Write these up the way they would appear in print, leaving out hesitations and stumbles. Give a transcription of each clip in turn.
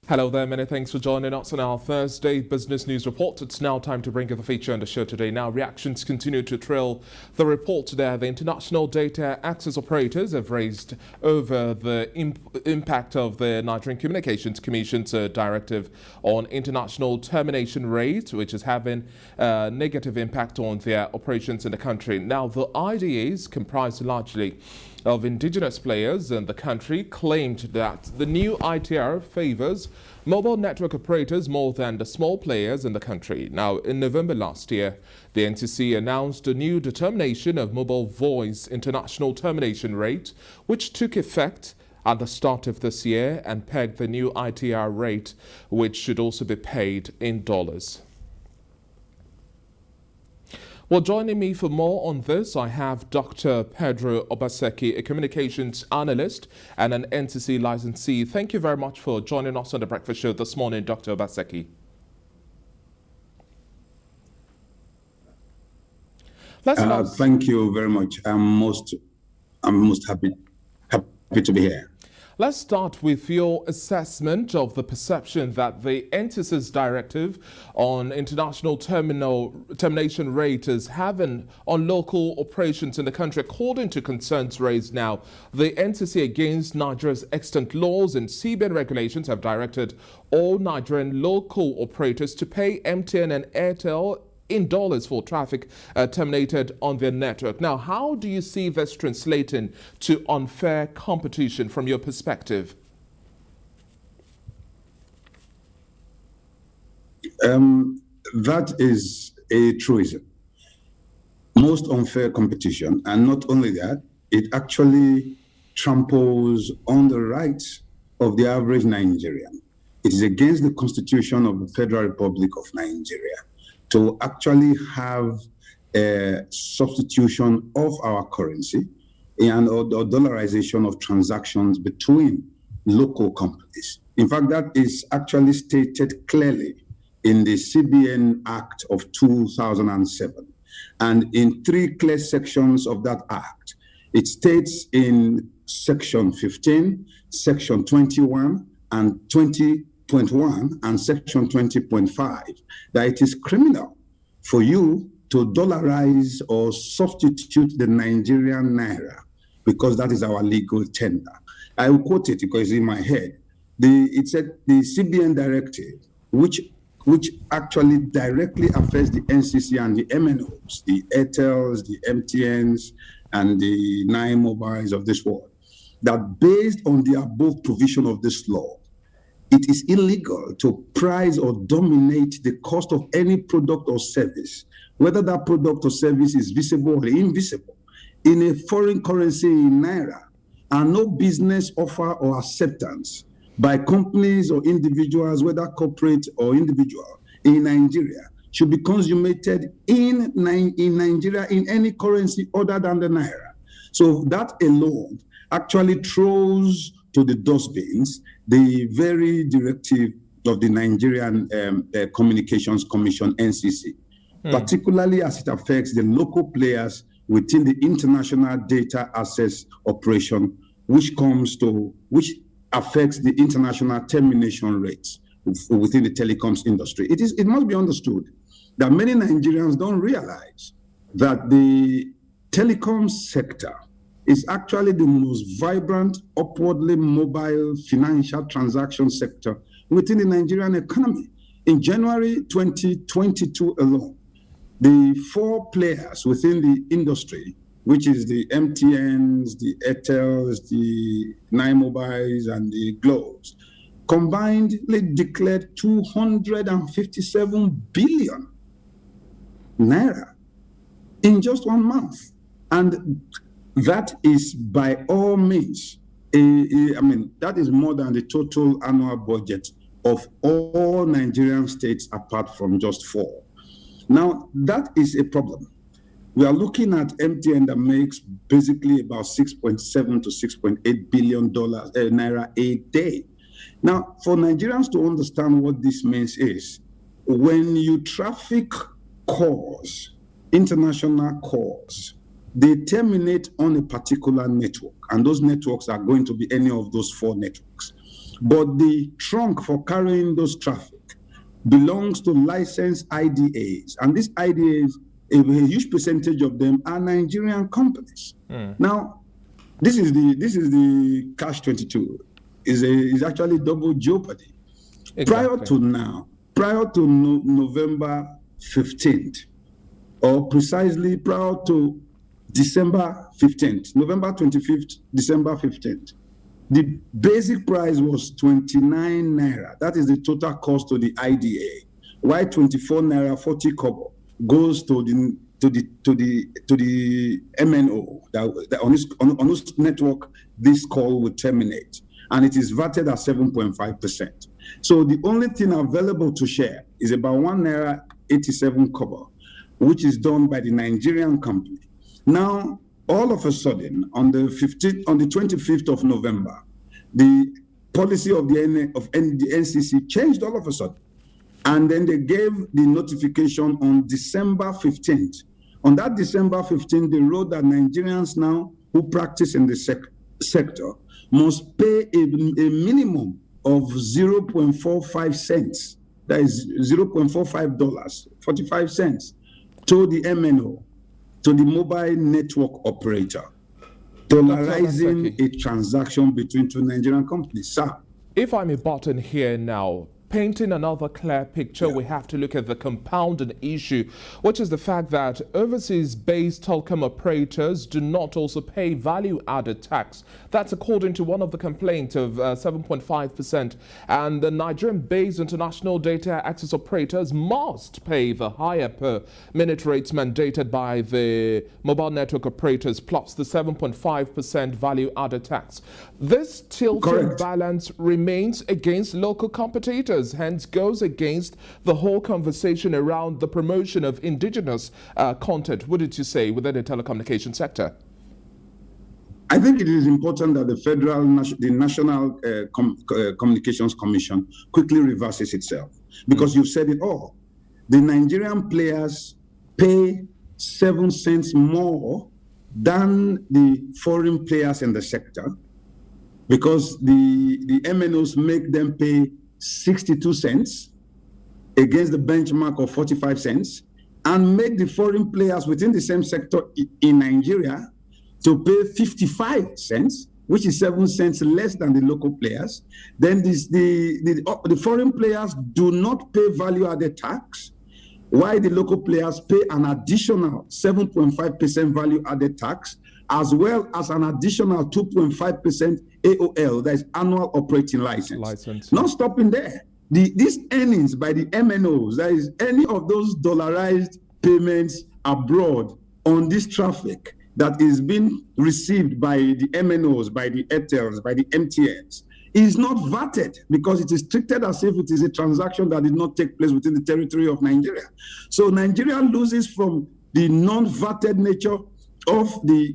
Hello there, many thanks for joining us on our Thursday Business News Report. It's now time to bring you the feature on the show today. Now, reactions continue to trail the report there. The international data access operators have raised over the impact of the Nigerian Communications Commission's directive on international termination rate, which is having a negative impact on their operations in the country. Now, the IDAs, comprised largely of indigenous players in the country, claimed that the new ITR favors mobile network operators more than the small players in the country. Now, in November last year, the NCC announced a new determination of mobile voice international termination rate, which took effect at the start of this year and pegged the new ITR rate, which should also be paid in dollars. Well, joining me for more on this, I have Dr. Pedro Obaseki, a communications analyst and an NCC licensee. Thank you very much for joining us on the Breakfast Show this morning, Dr. Obaseki. Thank you very much. I'm most happy to be here. Let's start with your assessment of the perception that the NCC's directive on international termination rate is having on local operations in the country. According to concerns raised now, the NCC against Nigeria's extant laws and CBN regulations have directed all Nigerian local operators to pay MTN and Airtel in dollars for traffic terminated on their network. Now, how do you see this translating to unfair competition from your perspective? That is a truism. Most unfair competition, and not only that, it actually tramples on the rights of the average Nigerian. It is against the Constitution of the Federal Republic of Nigeria to actually have a substitution of our currency and or dollarization of transactions between local companies. In fact, that is actually stated clearly in the CBN Act of 2007. And in three clear sections of that act, it states in section 15, section 21, and 20.1 and section 20.5 that it is criminal for you to dollarize or substitute the Nigerian naira because that is our legal tender. I will quote it because it's in my head. It said the CBN directive, which actually directly affects the NCC and the MNOs, the Airtels, the MTNs, and the 9 mobiles of this world, that based on the above provision of this law, it is illegal to price or dominate the cost of any product or service, whether that product or service is visible or invisible, in a foreign currency in naira, and no business offer or acceptance by companies or individuals, whether corporate or individual, in Nigeria should be consummated in Nigeria in any currency other than the naira. So that alone actually throws to the dustbins the very directive of the Nigerian Communications Commission, NCC, particularly as it affects the local players within the international data access operation, which affects the international termination rates within the telecoms industry. It must be understood that many Nigerians don't realize that the telecom sector is actually the most vibrant, upwardly mobile financial transaction sector within the Nigerian economy. In January 2022 alone, the 4 players within the industry, which is the MTNs, the Airtels, the 9 mobiles, and the Globes, combinedly declared 257 billion naira in just 1 month. And that is by all means, that is more than the total annual budget of all Nigerian states apart from just 4. Now, that is a problem. We are looking at MTN that makes basically about $6.7 to $6.8 billion naira a day. Now, for Nigerians to understand what this means is, when you traffic calls, international calls, they terminate on a particular network, and those networks are going to be any of those 4 networks. but the trunk for carrying those traffic belongs to licensed IDAs, and these IDAs, a huge percentage of them are Nigerian companies. Now, this is the catch-22. Is actually double jeopardy. Exactly. Prior to November 15th, or precisely prior to December 15th, November 25th, December 15th, the basic price was 29 naira. That is the total cost to the IDA. While 24 naira 40 kobo goes to the MNO that on this network this call will terminate, and it is vetted at 7.5%. So the only thing available to share is about 1 naira 87 kobo, which is done by the Nigerian company. Now, all of a sudden, on the 25th of November, the policy of the NCC changed all of a sudden. And then they gave the notification on December 15th. On that December 15th, they wrote that Nigerians now who practice in the sector must pay a minimum of 0.45 cents, that is $0.45, 45 cents, to the MNO, to the mobile network operator, dollarizing a transaction between two Nigerian companies. Sir, if I may button here now, painting another clear picture, we have to look at the compounding issue, which is the fact that overseas-based telecom operators do not also pay value-added tax. That's according to one of the complaints of 7.5%. And the Nigerian-based international data access operators must pay the higher per-minute rates mandated by the mobile network operators, plus the 7.5% value-added tax. This tilted balance remains against local competitors, hence goes against the whole conversation around the promotion of indigenous content, wouldn't you say, within the telecommunication sector? I think it is important that the National Communications Commission quickly reverses itself, because you've said it all. The Nigerian players pay 7 cents more than the foreign players in the sector, because the MNOs make them pay 62 cents against the benchmark of 45 cents, and make the foreign players within the same sector in Nigeria to pay 55 cents, which is 7 cents less than the local players. Then the foreign players do not pay value-added tax, while the local players pay an additional 7.5% value-added tax, as well as an additional 2.5% AOL, that is annual operating license. Not stopping there. These earnings by the MNOs, that is any of those dollarized payments abroad on this traffic that is being received by the MNOs, by the Airtels, by the MTNs, is not vetted, because it is treated as if it is a transaction that did not take place within the territory of Nigeria. So Nigeria loses from the non-vetted nature of the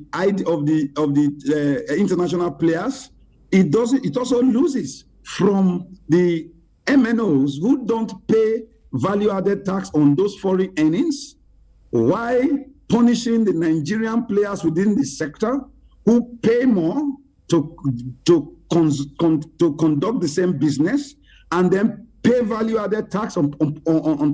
international players. It also loses from the MNOs who don't pay value-added tax on those foreign earnings, while punishing the Nigerian players within the sector who pay more to conduct the same business, and then pay value-added tax on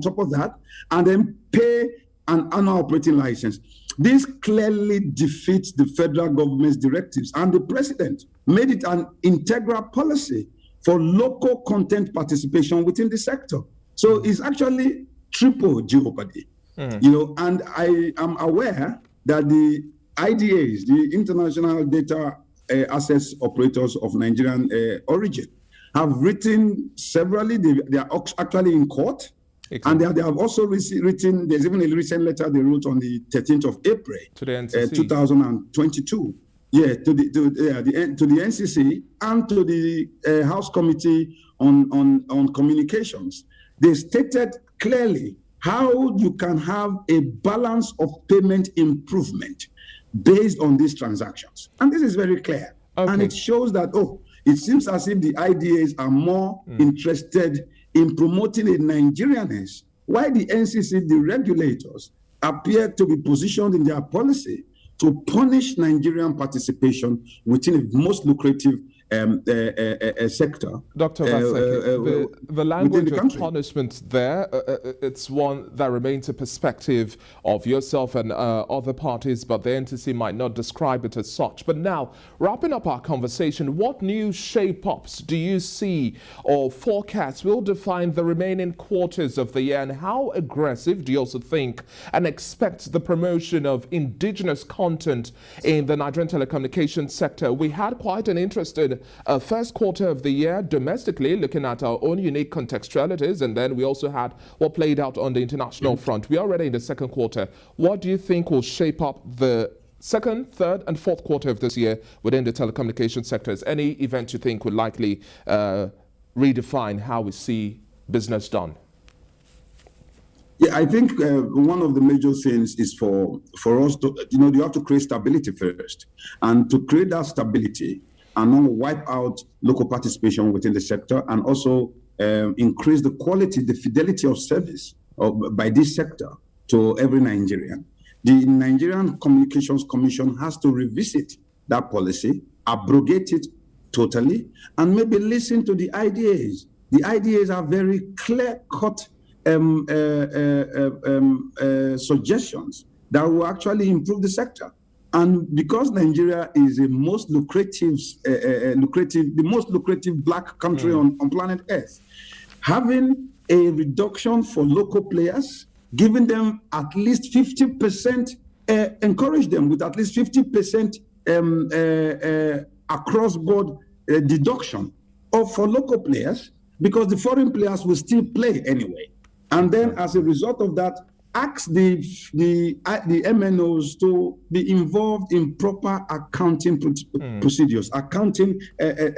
top of that, and then pay an annual operating license. This clearly defeats the federal government's directives, and the president made it an integral policy for local content participation within the sector. So it's actually triple jeopardy. And I am aware that the IDAs, the International Data Access Operators of Nigerian origin, have written severally. They are actually in court. Exactly. And they have also written, there's even a recent letter they wrote on the 13th of April, 2022. Yeah, to the NCC and to the House Committee on Communications. They stated clearly how you can have a balance of payment improvement based on these transactions. And this is very clear. Okay. And it shows that, it seems as if the IDAs are more interested in promoting a Nigerianness, while the NCC, the regulators, appear to be positioned in their policy to punish Nigerian participation within the most lucrative sector. Dr. Vaseki, the language of country. punishment there, it's one that remains a perspective of yourself and other parties, but the NTC might not describe it as such. But now, wrapping up our conversation, what new shape-ups do you see or forecasts will define the remaining quarters of the year, and how aggressive do you also think and expect the promotion of indigenous content in the Nigerian telecommunications sector? We had quite an interesting first quarter of the year domestically, looking at our own unique contextualities, and then we also had what played out on the international front. We are already in the second quarter. What do you think will shape up the second, third, and fourth quarter of this year within the telecommunications sectors? Any event you think would likely redefine how we see business done? Yeah, I think one of the major things is for us to, you have to create stability first. And to create that stability and not wipe out local participation within the sector, and also increase the quality, the fidelity of service by this sector to every Nigerian. The Nigerian Communications Commission has to revisit that policy, abrogate it totally, and maybe listen to the IDAs. The IDAs are very clear-cut suggestions that will actually improve the sector. And because Nigeria is the most lucrative black country on planet Earth, having a reduction for local players, giving them at least 50%, encourage them with at least 50% across-board deduction for local players, because the foreign players will still play anyway. And then, as a result of that, ask the MNOs to be involved in proper accounting procedures, accounting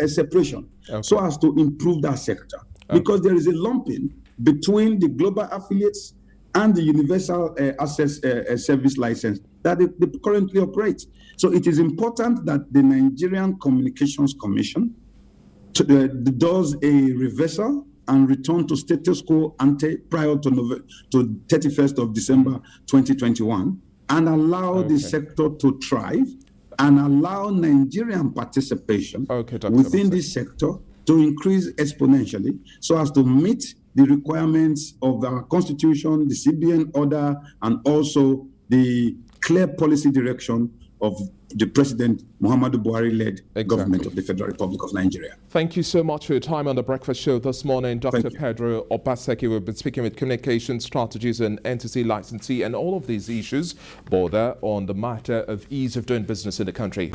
separation, so as to improve that sector. Because there is a lumping between the global affiliates and the universal access service license that they currently operate. So it is important that the Nigerian Communications Commission does a reversal and return to status quo ante prior to 31st of December 2021, and allow the sector to thrive, and allow Nigerian participation within this sector to increase exponentially, so as to meet the requirements of our constitution, the CBN order, and also the clear policy direction of the President Muhammadu Buhari-led government of the Federal Republic of Nigeria. Thank you so much for your time on the Breakfast Show this morning, Dr. Pedro Obaseki. We've been speaking with communication strategies and NTC licensee and all of these issues border on the matter of ease of doing business in the country.